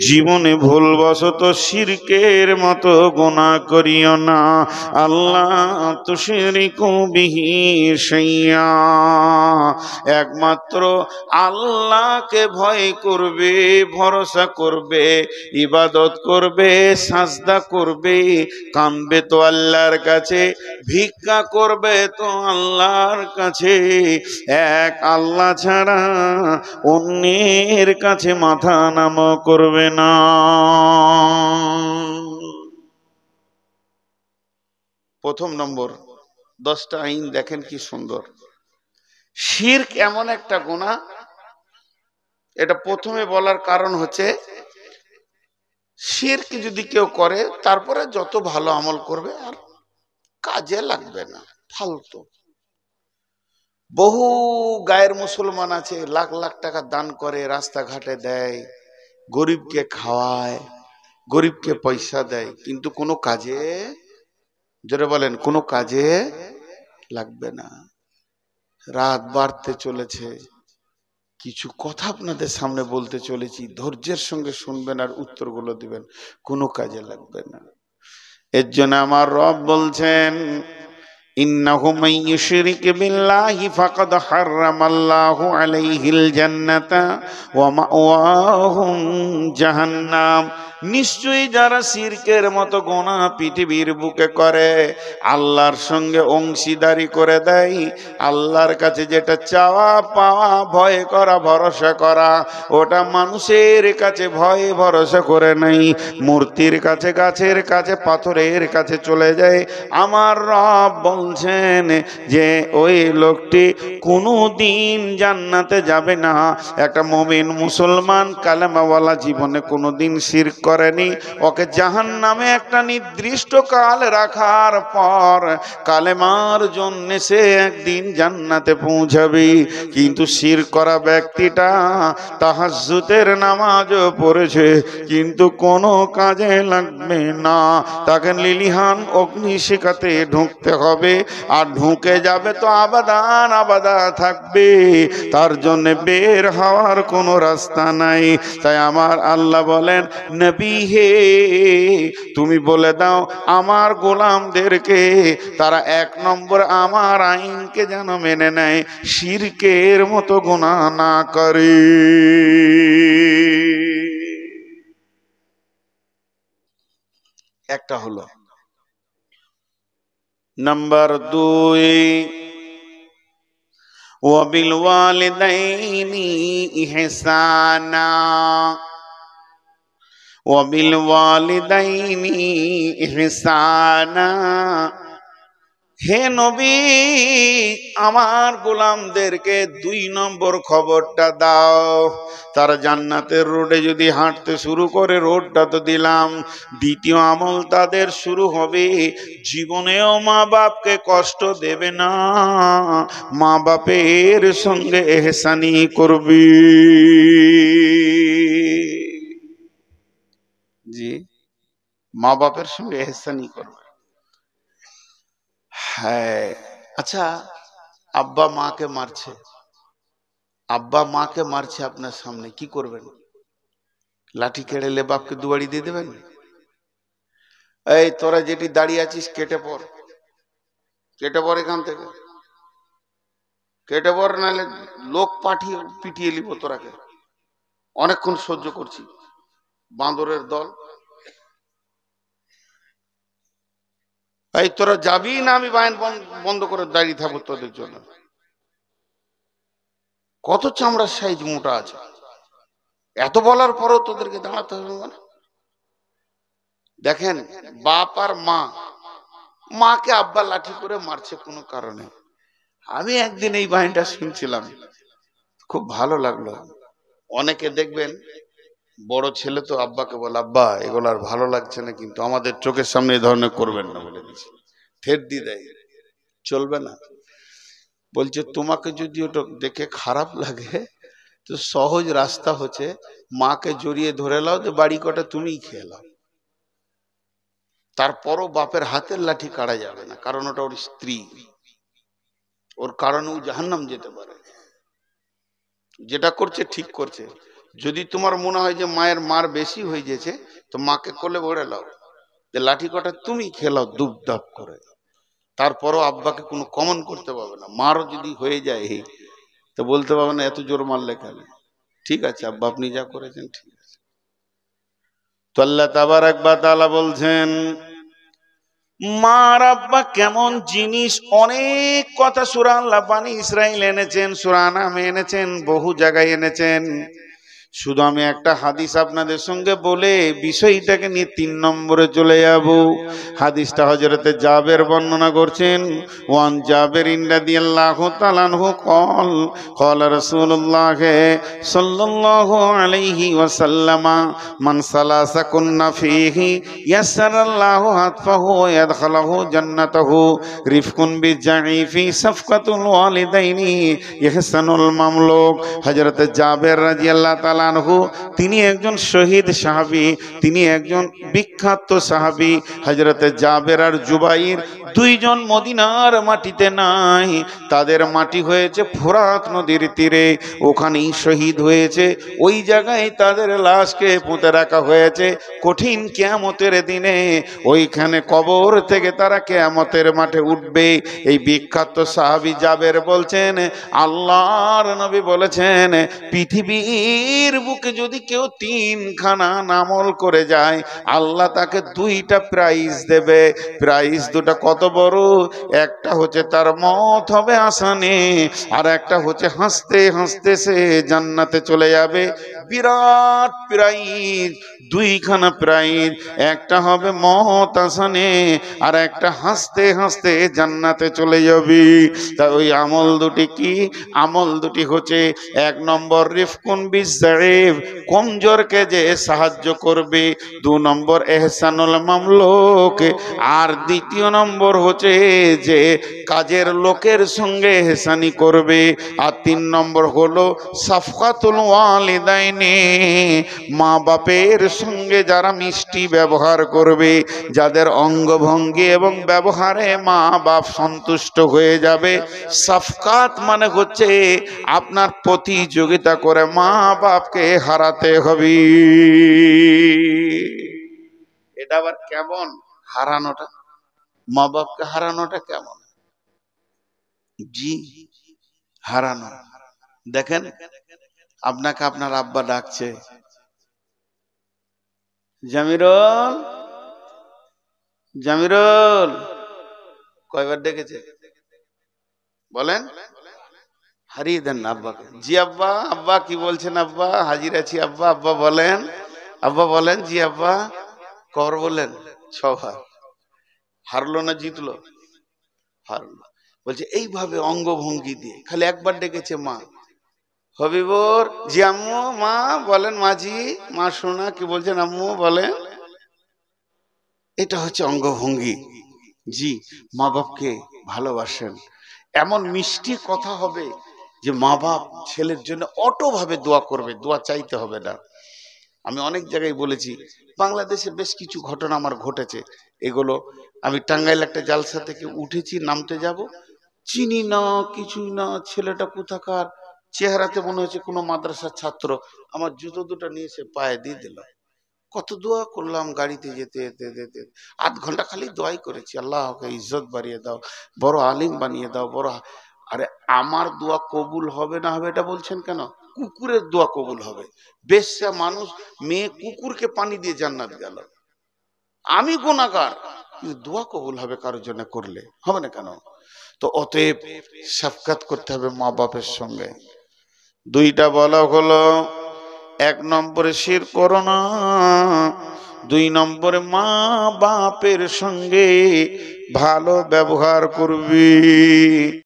জীবনে ভুলবশত শিরকের মতো গুনাহ করিও না। আল্লাহ তুশরিকু বিহি শাইয়্যা, একমাত্র আল্লাহকে ভয় করবে, ভরসা করবে, ইবাদত করবে, সাজদা করবে, কাঁদবে তো আল্লাহর কাছে, ভিক্ষা করবে তো আল্লাহর কাছে। এক আল্লাহ ছাড়া অন্যের কাছে মাথা নাম করবে না। প্রথম নম্বর, 10টা আইন দেখেন কি সুন্দর। শিরক এমন একটা গুনাহ, এটা প্রথমে বলার কারণ হচ্ছে শিরক যদি কেউ করে তারপরে যত ভালো আমল করবে আর কাজে লাগবে না, ফালতু। বহু গায়ের মুসলমান আছে, লাখ লাখ টাকা দান করে, রাস্তাঘাটে দেয়, গরিবকে খাওয়ায়, গরিবকে পয়সা দেয়, কিন্তু কোনো কাজে, জোরে বলেন, কোনো কাজে লাগবে না। রাত বাড়তে চলেছে, কিছু কথা আপনাদের সামনে বলতে চলেছি, ধৈর্যের সঙ্গে শুনবেন আর উত্তরগুলো দিবেন, কোনো কাজে লাগবে না। এর জন্য আমার রব বলছেন, ইন্নাহু মান ইউশরিক বিল্লাহি ফাকাদ হারামাল্লাহু আলাইহিল জান্নাতা ওয়া মাওয়াহুম জাহান্নাম। নিশ্চয়ই যারা শিরকের মতো গুনাহ পৃথিবীর বুকে করে, আল্লাহর সঙ্গে অংশীদারি করে দেয়, আল্লাহর কাছে যেটা চাওয়া পাওয়া, ভয় করা, ভরসা করা, ওটা মানুষের কাছে ভয় ভরসা করে নাই, মূর্তির কাছে, গাছের কাছে, পাথরের কাছে চলে যায়। আমার রব বলছেন যে ওই লোকটি কোনো দিন জান্নাতে যাবে না। একটা মুমিন মুসলমান কালেমাওয়ালা জীবনে কোনো দিন শিরক করেনি, ওকে জাহান্নামে একটা নির্দিষ্ট কাল রাখার পর কালেমার জন্য সে একদিন জান্নাতে পৌঁছাবে। কিন্তু শিরক করা ব্যক্তিটা তাহাজ্জুদের নামাজও পড়েছে, কিন্তু কোনো কাজে লাগবে না। তাকে লিলিহান অগ্নিশিখাতে ঢুকতে হবে, আর ঢুকে যাবে তো আবাদান আবাদা থাকবে, তার জন্য বের হওয়ার কোনো রাস্তা নাই। তাই আমার আল্লাহ বলেন, নবী হে, তুমি বলে দাও আমার গোলামদেরকে, তারা 1 নম্বর আমার আইনকে যেন মেনে নেয়, শিরকের মতো গুনাহ না করে। একটা হলো। নাম্বার 2, ওয়াবিল ওয়ালিদাইনি ইহসানা, ওয়াবিল ওয়ালিদাইনি ইহসানা। হে নবী, আমার গোলামদেরকে 2 নম্বর খবরটা দাও। তারা জান্নাতের রোডে যদি হাঁটতে শুরু করে, রোডটা তো দিলাম, দ্বিতীয় আমল তাদের শুরু হবে, জীবনেও মা বাপকে কষ্ট দেবে না, মা বাপের সঙ্গে এহসানি করবি। জি, মা বাপের সঙ্গে এহসানি করবে। হ্যাঁ, আচ্ছা, আব্বা মাকে মারছে, আব্বা মাকে মারছে আপনার সামনে, কি করবেন? লাঠি কেড়েলে বাপকে দুবাড়ি দিয়ে দেবেন? এই তোরা যেটি দাঁড়িয়ে আছিস কেটে পড়, কেটে পড়, এখান থেকে কেটে পড়, নাহলে লোক পাঠিয়ে পিটিয়ে নিব তোরাকে। অনেকক্ষণ সহ্য করছি, বাঁদরের দল। এই তোরা যাবি না আমি বায়ান বন্ধ করে দাঁড়িয়ে থাকবো তোদের জন্য? কত চামড়ার সাইজ মোটা আছে, এত বলার পরও তোদেরকে দাঁড়াতে হবে মানে? দেখেন, বাপ আর মা, মাকে আব্বা লাঠি করে মারছে কোনো কারণে। আমি একদিন এই বাহিনীটা শুনছিলাম, খুব ভালো লাগলো। অনেকে দেখবেন বড় ছেলে তো আব্বাকে বলে, আব্বা এগুলো আর ভালো লাগছে না, কিন্তু আমাদের চোখের সামনে এই ধরনের করবেন না বলে দিচ্ছে, ঠেট দিয়ে দেয়, চলবে না। বলছে তোমাকে যদি ওটা দেখে খারাপ লাগে তো সহজ রাস্তা হচ্ছে মাকে জড়িয়ে ধরে লাও, যে বাড়ি কটা তুমিই খেয়ে লাও, তারপরও বাপের হাতের লাঠি কাটা যাবে না, কারণ ওটা ওর স্ত্রী, ওর কারণে ও জাহান্নাম যেতে পারে। যেটা করছে ঠিক করছে, যদি তোমার মনে হয় যে মায়ের মার বেশি হয়ে গেছে, তো মাকে কোলে ভরে লাও, যে লাঠি কটা তুমি খেলাও দুপ দাপ করে, তারপরও আব্বাকে কোনো কমন করতে পারবে না। মারও যদি হয়ে যায় তো বলতে পারবে না এত জোর মারলে কেন। ঠিক আছে আব্বা, আপনি যা করেছেন ঠিক আছে। তো আল্লাহ তাবারাক ওয়া তাআলা বলছেন মা আর আব্বা কেমন জিনিস। অনেক কথা সূরা আল্লাহ বানী ইসরাইল এনেছেন, সূরা আনামে এনেছেন, বহু জায়গায় এনেছেন। শুধু আমি একটা হাদিস আপনাদের সঙ্গে বলে বিষয়টাকে নিয়ে ৩ নম্বরে চলে যাব। হাদিসটা হযরতে জাবের বর্ণনা করছেন। ওয়ান জাবের রাদিয়াল্লাহু তাআলা আনহু قال قال رسول الله صلى الله عليه وسلم من سلس كن فيه يسر الله حتفه ويدخله جنته رفق بالضعيف صفقة الوالدين إحسان المملوك। হযরত জাবের রাদিয়াল্লাহু তাআলা আনহু তিনি একজন শহীদ সাহাবী, তিনি একজন বিখ্যাত সাহাবী। হযরত জাবের আর জুবাইর দুইজন মদিনার মাটিতে নাই, তাদের মাটি হয়েছে ফোরাত নদীর তীরে, ওখানেই শহীদ হয়েছে। ওই জায়গায় তাদের লাশকে পুঁতে রাখা হয়েছে। কঠিন কিয়ামতের দিনে ওইখানে কবর থেকে তারা কিয়ামতের মাঠে উঠবে। এই বিখ্যাত সাহাবী জাবের বলছেন আল্লাহর নবী বলেছেন পৃথিবীর বুকে যদি কেউ 3খানা আমল করে যায় আল্লাহ তাকে 2টা প্রাইজ দেবে। প্রাইজ 2টা কত বড়, একটা হচ্ছে তার মওত হবে আসানে, আর একটা হচ্ছে হাসতে হাসতে সে জান্নাতে চলে যাবে। বিরাট প্রাইজ, 2খানা প্রাইজ, একটা হবে মওত আসানে আর একটা হাসতে হাসতে জান্নাতে চলে যাবে। তা ওই আমল 2টি কি? আমল 2টি হচ্ছে 1 নম্বর রিফকুন বিজাইব, কমজোরকে যে সাহায্য করবে। 2 নম্বর ইহসানুল মামলুক, আর 2য় নম্বর হচ্ছে যে কাজের লোকের সঙ্গে ইহসানি করবে। আর 3 নম্বর হলো সাফকাতুল ওয়ালিদাইনি, মা বাপের সঙ্গে যারা মিষ্টি ব্যবহার করবে, যাদের অঙ্গভঙ্গি এবং ব্যবহারে মা বাপ সন্তুষ্ট হয়ে যাবে। সাফকাত মানে হচ্ছে আপনার প্রতিযোগিতা করে মা বাপকে হারাতে হবে। এটা আবার কেমন হারানোটা? মা বাপকে হারানোটা কেমন? জি, হারানো। দেখেন আপনাকে আপনার আব্বা ডাকছে, জামিরুল, জামিরুল। কয়বার ডেকেছে বলেন? হারিয়ে দেন না আব্বাকে। জি আব্বা। আব্বা কি বলছেন? আব্বা হাজির আছি আব্বা। আব্বা বলেন, আব্বা বলেন। জি আব্বা। কর বললেন? 6বার। হারলো না জিতলো? হারলো। বলছে এইভাবে অঙ্গভঙ্গি দিয়ে। খালি একবার ডেকেছে মা, হবিবর। জি আম্মু। মা বলেন। মাঝি। মা শোনা কি বলছেন? আম্মু বলেন। এটা হচ্ছে অঙ্গভঙ্গি। জি, মা বাপকে ভালোবাসেন, এমন মিষ্টি কথা হবে যে মা বাপ ছেলের জন্য অটোভাবে দোয়া করবে, দোয়া চাইতে হবে না। আমি অনেক জায়গায় বলেছি, বাংলাদেশে বেশ কিছু ঘটনা আমার ঘটেছে। এগুলো আমি টাঙ্গাইল একটা জালসা থেকে উঠেছি, নামতে যাব, চিনি না, কিছুই না। ছেলেটা কোথাকার, চেহারাতে মনে হচ্ছে কোনো মাদ্রাসার ছাত্র। আমার জুতো 2টা নিয়ে এসে পায়ে দিয়ে দিল। কত দোয়া করলাম গাড়িতে যেতে যেতে যেতে, 8 ঘন্টা খালি দোয়াই করেছি, আল্লাহকে ইজ্জত বাড়িয়ে দাও, বড় আলিম বানিয়ে দাও, বড়। আরে আমার দোয়া কবুল হবে না হবে এটা বলছেন কেন? কুকুরের দোয়া কবুল হবে। বেশ্যা মানুষ, মেয়ে কুকুরকে পানি দিয়ে জান্নাত গেল। আমি গুনাহগার, কিন্তু দোয়া কবুল হবে কারোর জন্য করলে, হবে না কেন? তো অতএব সাফকাত করতে হবে মা বাপের সঙ্গে। 2টা বলা হলো, 1 নম্বরে শিরক করো না, 2 নম্বরে মা বাপের সঙ্গে ভালো ব্যবহার করবি।